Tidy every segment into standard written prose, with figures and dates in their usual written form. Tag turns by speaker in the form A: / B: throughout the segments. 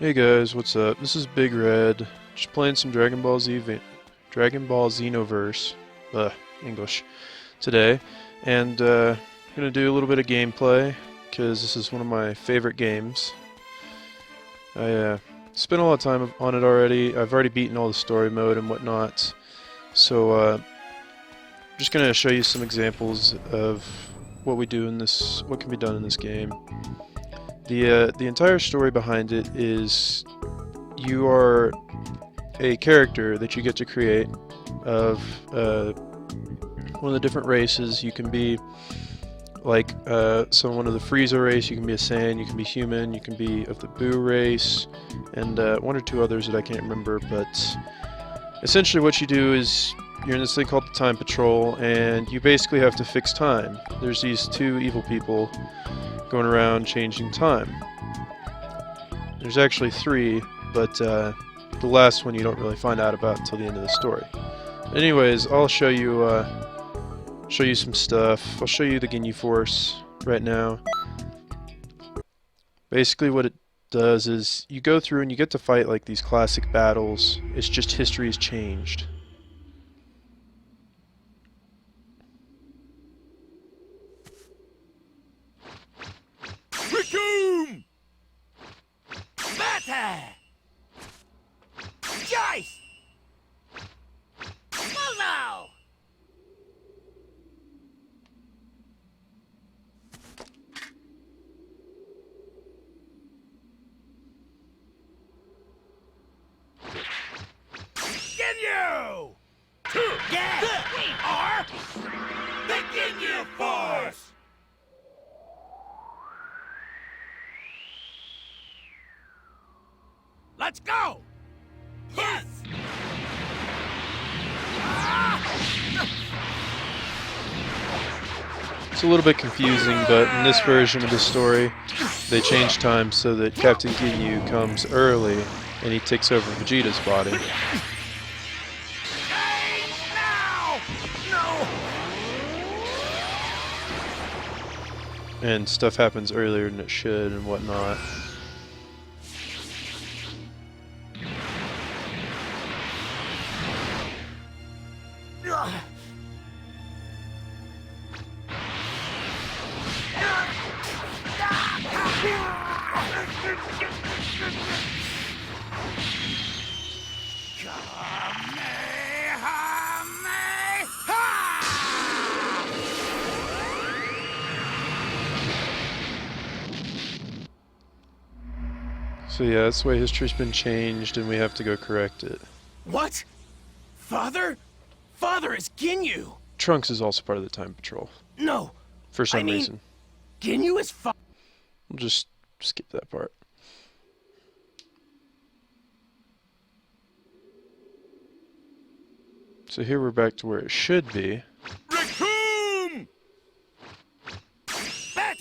A: Hey guys, what's up? This is Big Red. Just playing some Dragon Ball Xenoverse, English, today, and gonna do a little bit of gameplay because this is one of my favorite games. I spent a lot of time on it already. I've already beaten all the story mode and whatnot, so I'm just gonna show you some examples of what we do in this, what can be done in this game. The entire story behind it is you are a character that you get to create of one of the different races. You can be like someone of the Frieza race, you can be a Saiyan, you can be human, you can be of the Buu race, and one or two others that I can't remember, but essentially what you do is you're in this thing called the Time Patrol, and you basically have to fix time. There's these two evil people going around changing time. There's actually three, but the last one you don't really find out about until the end of the story. Anyways, I'll show you some stuff. I'll show you the Ginyu Force right now. Basically what it does is you go through and you get to fight like these classic battles. It's just history has changed.
B: Jice! Well now! Ginyu! Yeah! We are the Ginyu Force! Let's go! Yes!
A: It's a little bit confusing, but in this version of the story, they change time so that Captain Ginyu comes early and he takes over Vegeta's body. And stuff happens earlier than it should and whatnot. So yeah, that's the way history's been changed, and we have to go correct it.
B: What? Father? Father is Ginyu!
A: Trunks is also part of the Time Patrol.
B: No!
A: For some reason.
B: Ginyu is
A: We'll just skip that part. So here we're back to where it should be.
B: Raccoon!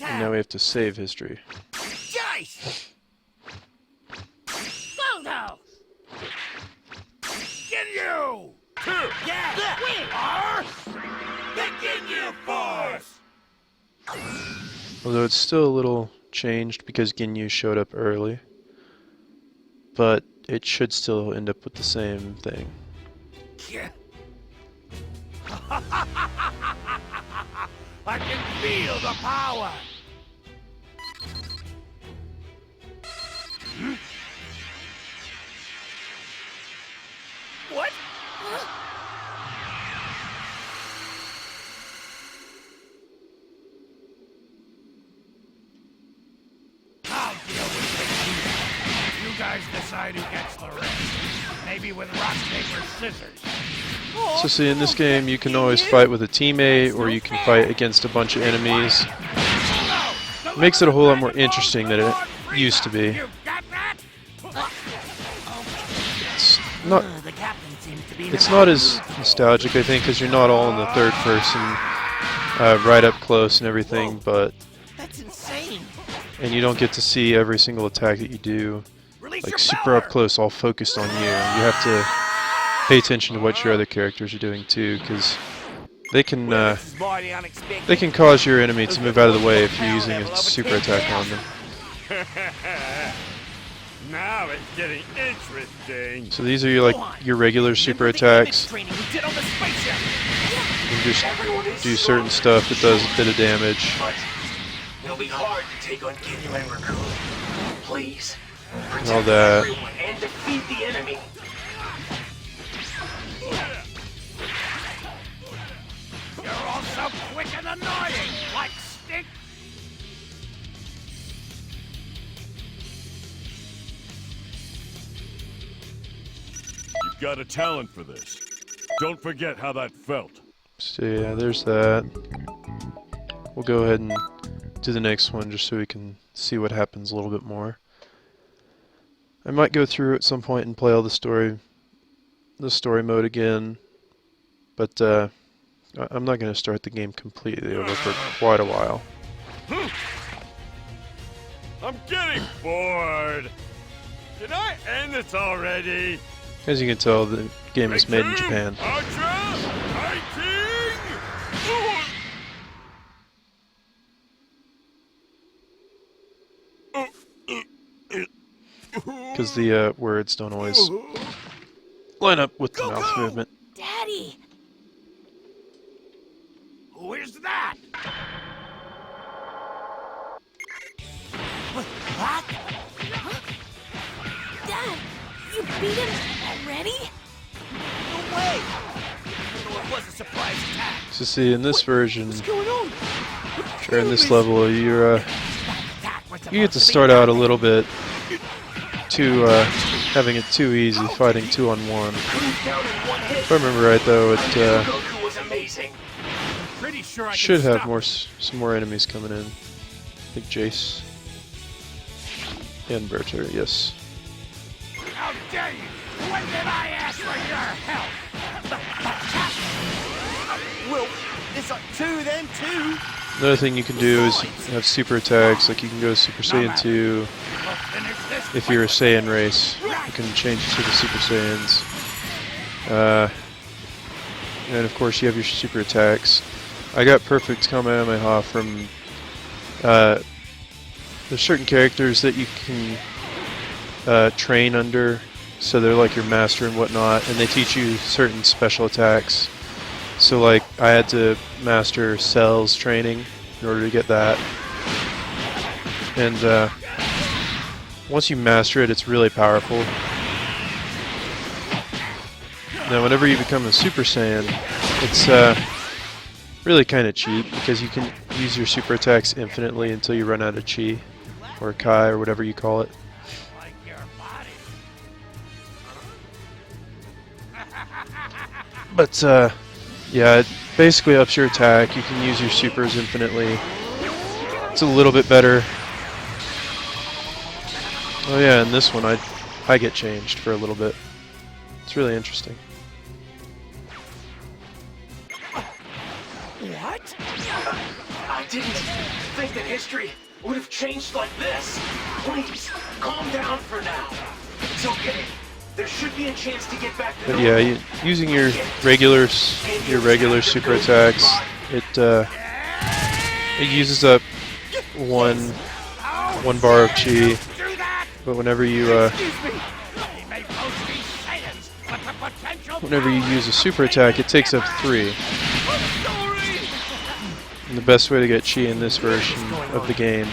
A: And now we have to save history.
B: Jice! Baldo! Ginyu! Yeah! We are the Ginyu Force!
A: Although it's still a little changed because Ginyu showed up early. But it should still end up with the same thing.
B: Yeah. I can feel the power! Hmm? What? I'll deal with it. You guys decide who gets the rest. Maybe with rock, paper, scissors.
A: So see, in this game you can always fight with a teammate, or you can fight against a bunch of enemies. It makes it a whole lot more interesting than it used to be. It's not as nostalgic, I think, because you're not all in the third person, right up close and everything, but
B: That's insane.
A: and you don't get to see every single attack that you do, like super up close, all focused on you. You have to pay attention to what your other characters are doing too, because they can cause your enemy to move out of the way if you're using a super attack on them.
C: Now it's getting interesting.
A: So these are your regular super attacks.
B: Training we did on the spaceship.
A: You just do certain stuff that does a bit of damage.
D: But it'll be hard to take on Ginyu and Raccoon. Please, protect
A: All that.
D: everyone and defeat the enemy.
B: You're all so quick and annoying, like stick.
C: You've got a talent for this. Don't forget how that felt.
A: So yeah, there's that. We'll go ahead and do the next one just so we can see what happens a little bit more. I might go through at some point and play all the story mode again, but I'm not going to start the game completely over for quite a while.
C: I'm getting bored. Can I end this already?
A: As you can tell, the game is made in Japan.
C: Ultra fighting!
A: Because the words don't always line up with the mouth movement.
E: Daddy!
B: Who is that?
E: What? Huh? Dad, you beat him already?
B: No way! No, it was a surprise attack.
A: So see, in this version,
B: What's going on?
A: or in this level, you
B: Attack was
A: get to
B: supposed
A: start
B: be
A: out a little bit too having it too easy, fighting 2-on-1.
D: Down in one hit.
A: If I remember right, though, it
D: Goku was amazing.
B: pretty sure I
A: should
B: can
A: have
B: stop
A: some more enemies coming in. I think Jace and Berter, yes.
B: How dare you! When did I ask for your help?
F: Well, it's like two then, two.
A: Another thing you can do is have super attacks, like you can go Super Saiyan 2.
B: We'll finish this
A: If you're a Saiyan race, you can change it to the Super Saiyans. And of course you have your super attacks. I got perfect Kamehameha from there's certain characters that you can train under, so they're like your master and whatnot, and they teach you certain special attacks. So like I had to master Cell's training in order to get that. And once you master it, it's really powerful. Now whenever you become a Super Saiyan, it's really kind of cheap because you can use your super attacks infinitely until you run out of chi, or kai, or whatever you call it.
B: like your body.
A: But yeah, it basically ups your attack. You can use your supers infinitely. It's a little bit better. Oh yeah, in this one I get changed for a little bit. It's really interesting.
B: What?
D: I didn't think that history would have changed like this. Please, calm down for now. It's okay. There should be a chance to get back to
A: But yeah, using your regular super attacks, it uses up one bar of chi.
B: Do that!
A: But whenever you
B: Excuse me! They may both be Saiyans, but the potential
A: whenever you use a super attack, it takes up 3.
B: I'm sorry!
A: And the best way to get chi in this version of the game,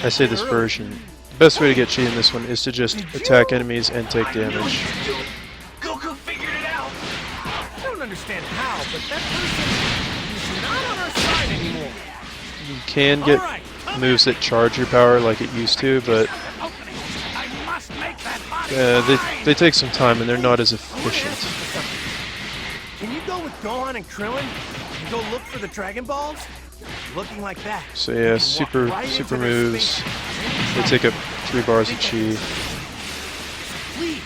A: I say this version, the best way to get chi in this one is to just attack enemies and take damage.
D: Goku figured it out.
F: I don't understand how, but that person is not on our side anymore.
A: You can get moves that charge your power like it used to, but
B: Opening. I must make that body
A: they take some time and they're not as efficient.
F: Can you go with Gohan and Krillin and go look for the Dragon Balls? Looking like that.
A: So yeah, super moves, they take up 3 bars of chi.
F: Please.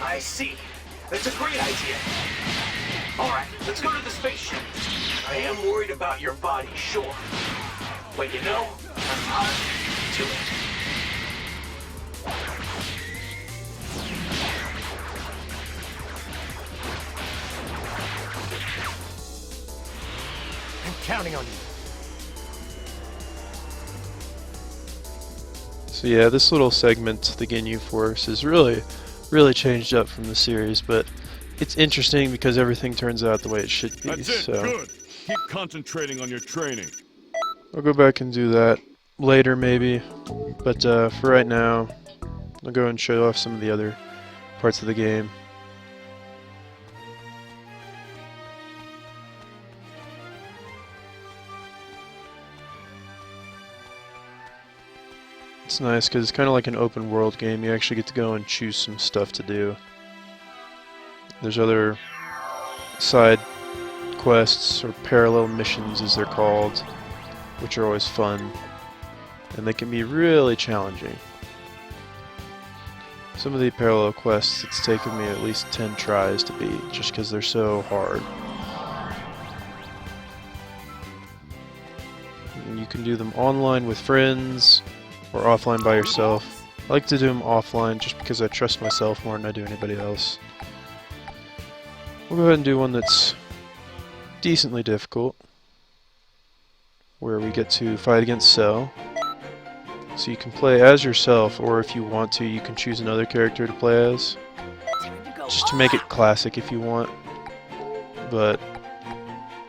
D: I see. That's a great idea. Alright, let's go to the spaceship. I am worried about your body, sure. But you know, I'm hot to it.
F: I'm counting on you.
A: So yeah, this little segment, the Ginyu Force, is really changed up from the series, but it's interesting because everything turns out the way it should be.
C: That's it.
A: So
C: Good. Keep concentrating on your training.
A: I'll go back and do that later maybe, but for right now, I'll go and show off some of the other parts of the game. It's nice because it's kind of like an open world game. You actually get to go and choose some stuff to do. There's other side quests or parallel missions as they're called, which are always fun, and they can be really challenging. Some of the parallel quests, it's taken me at least 10 tries to beat just because they're so hard. And you can do them online with friends or offline by yourself. I like to do them offline just because I trust myself more than I do anybody else. We'll go ahead and do one that's decently difficult, where we get to fight against Cell. So you can play as yourself, or if you want to, you can choose another character to play as, just to make it classic if you want. But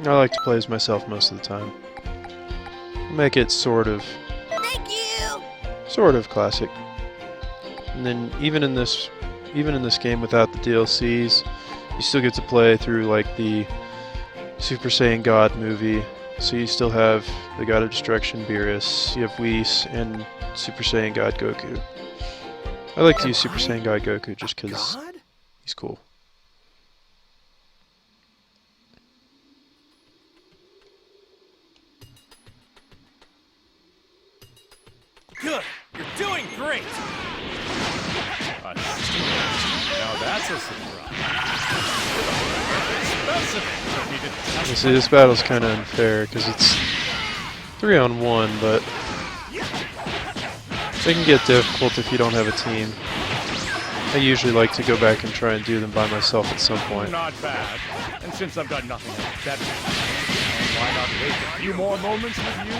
A: I like to play as myself most of the time. Make it sort of classic. And then even in this game without the DLCs, you still get to play through like the Super Saiyan God movie. So you still have the God of Destruction Beerus, you have Whis, and Super Saiyan God Goku. I like to use Super Saiyan God Goku just because he's cool.
F: Good. You're doing great.
C: Now that's a surprise.
A: You see, this battle's kind of unfair because it's 3-on-1, but they can get difficult if you don't have a team. I usually like to go back and try and do them by myself at some point.
C: Not bad. And since I've got nothing else better, why not waste a few more moments with you?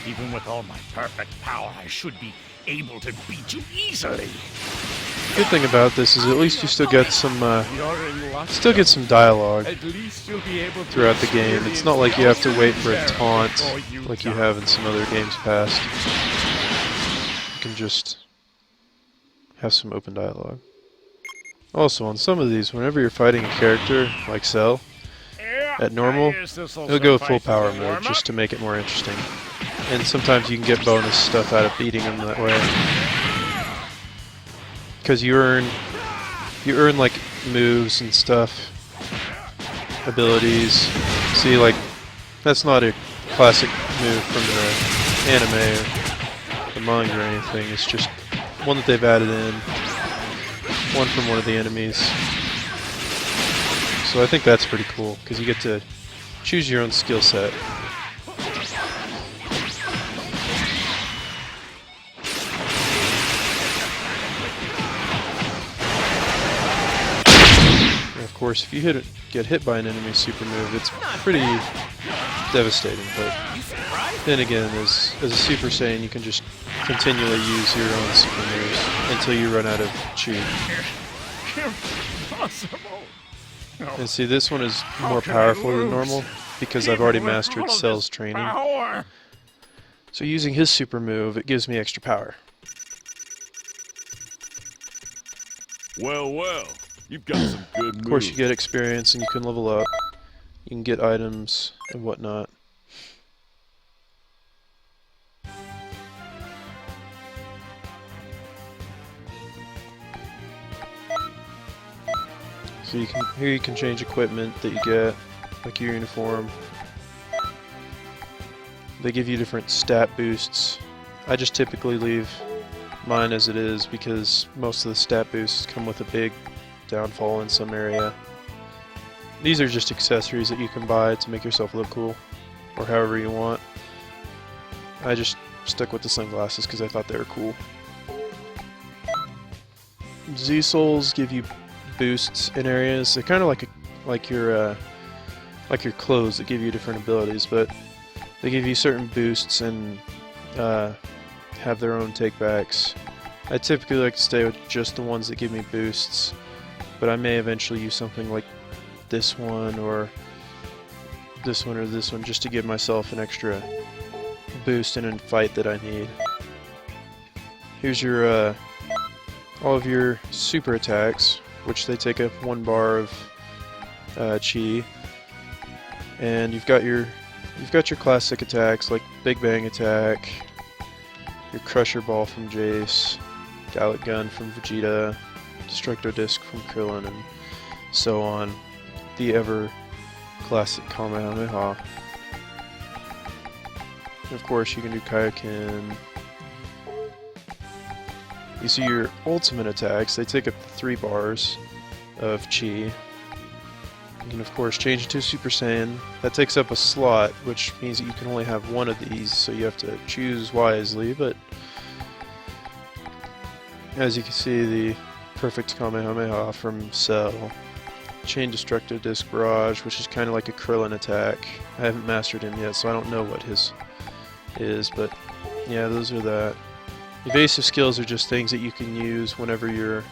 C: Even with all my perfect power, I should be able to beat you easily.
A: Good thing about this is at least you still get some dialogue
C: At least you'll be able to
A: throughout the game. It's not like you have to wait for a taunt like you have in some other games past. You can just have some open dialogue. Also, on some of these, whenever you're fighting a character like Cell, at normal, it'll go full power mode just to make it more interesting. And sometimes you can get bonus stuff out of beating them that way. Because you earn like moves and stuff, abilities. See, like, that's not a classic move from the anime or the manga or anything. It's just one that they've added in, one from one of the enemies. So I think that's pretty cool because you get to choose your own skill set. Of course, if you get hit by an enemy super move, it's pretty devastating. But then again, as a Super Saiyan, you can just continually use your own super moves until you run out of chi.
C: Impossible.
A: And see, this one is more powerful than normal because I've already mastered Cell's training.
C: Power.
A: So using his super move, it gives me extra power.
C: Well, well. You've got some good moves.
A: Of course, you get experience and you can level up. You can get items and whatnot. So here you can change equipment that you get, like your uniform. They give you different stat boosts. I just typically leave mine as it is because most of the stat boosts come with a big downfall in some area. These are just accessories that you can buy to make yourself look cool, or however you want. I just stuck with the sunglasses because I thought they were cool. Z Souls give you boosts in areas. They're kind of like your clothes that give you different abilities, but they give you certain boosts and have their own takebacks. I typically like to stay with just the ones that give me boosts, but I may eventually use something like this one or this one or this one just to give myself an extra boost in a fight that I need. Here's your all of your super attacks, which they take up 1 bar of chi, and you've got your classic attacks like Big Bang Attack, your Crusher Ball from Jace, Gallic Gun from Vegeta, Destructo Disc from Krillin, and so on. The ever classic Kamehameha. And of course, you can do Kaioken. These are your ultimate attacks. They take up 3 bars of chi. You can of course change it to Super Saiyan. That takes up a slot, which means that you can only have 1 of these, so you have to choose wisely, but as you can see, the perfect Kamehameha from Cell. Chain Destructo Disc Barrage, which is kind of like a Krillin attack. I haven't mastered him yet, so I don't know what his is, but yeah, those are that. Evasive skills are just things that you can use whenever you're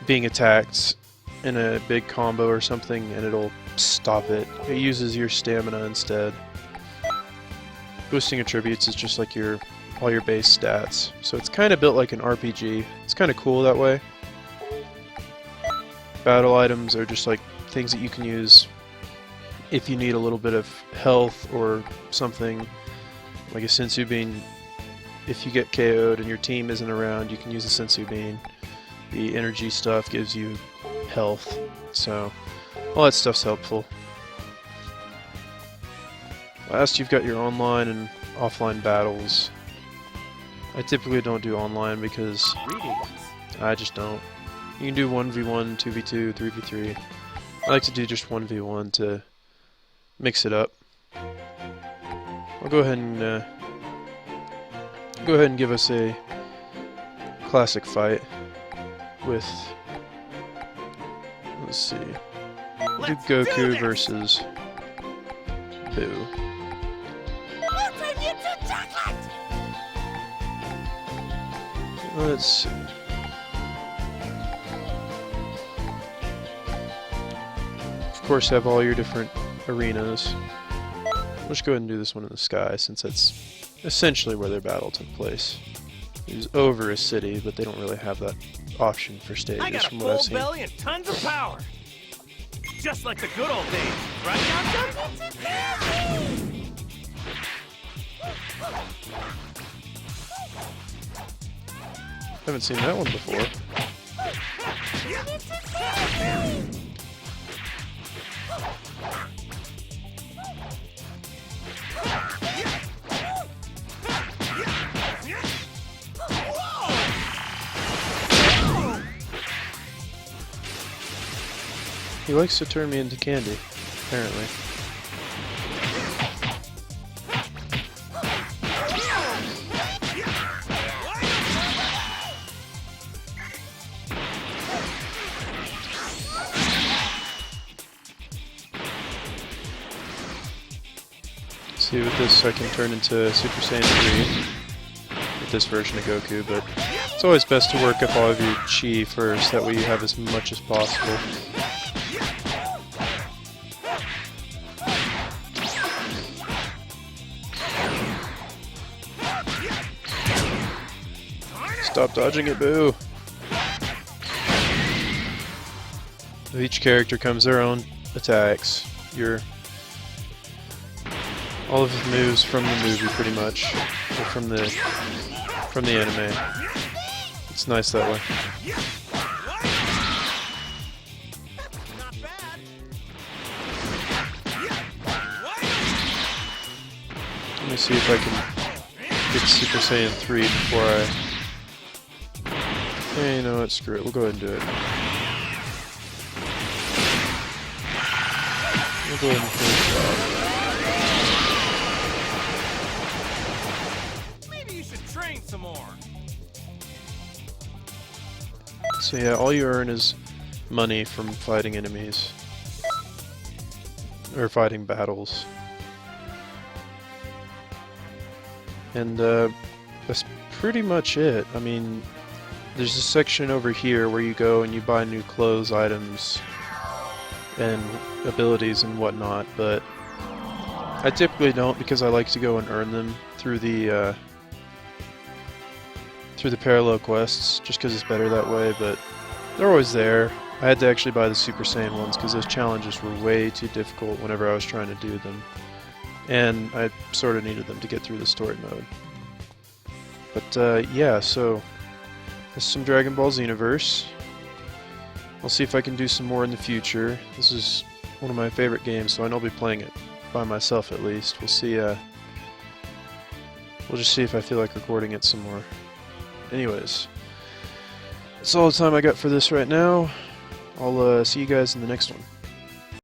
A: being attacked in a big combo or something, and it'll stop it. It uses your stamina instead. Boosting attributes is just like all your base stats, so it's kind of built like an RPG. It's kind of cool that way. Battle items are just like things that you can use if you need a little bit of health or something, like a Sensu Bean. If you get KO'd and your team isn't around, you can use a Sensu Bean. The energy stuff gives you health, so all that stuff's helpful. Last, you've got your online and offline battles. I typically don't do online because I just don't. You can do 1v1, 2v2, 3v3. I like to do just 1v1 to mix it up. I'll go ahead and give us a classic fight with, let's see, we'll do Goku versus Boo. Let's see. Of course, have all your different arenas. Let's go ahead and do this one in the sky, since that's essentially where their battle took place. It was over a city, but they don't really have that option for stages,
F: I got a
A: from what I've
F: full
A: seen.
F: belly and tons of power. Just like the good old days, right, Captain?
A: Haven't seen that one before. He likes to turn me into candy, apparently. See, with this I can turn into Super Saiyan 3 with this version of Goku, but it's always best to work up all of your chi first, that way you have as much as possible. Stop dodging it, Boo! With each character comes their own attacks. All of his moves from the movie, pretty much, or from the anime. It's nice that way. Let me see if I can get Super Saiyan 3 before I... Hey, you know what? Screw it. We'll go ahead and do it. We'll go ahead and finish it off.
F: Maybe you should train some more.
A: So yeah, all you earn is money from fighting enemies. Or fighting battles. And that's pretty much it. I mean, there's a section over here where you go and you buy new clothes, items, and abilities and whatnot, but I typically don't because I like to go and earn them through the parallel quests, just because it's better that way, but they're always there. I had to actually buy the Super Saiyan ones because those challenges were way too difficult whenever I was trying to do them. And I sort of needed them to get through the story mode. But yeah, so this is some Dragon Ball Xenoverse. I'll see if I can do some more in the future. This is one of my favorite games, so I know I'll be playing it by myself at least. We'll see. We'll just see if I feel like recording it some more. Anyways, that's all the time I got for this right now. I'll see you guys in the next one.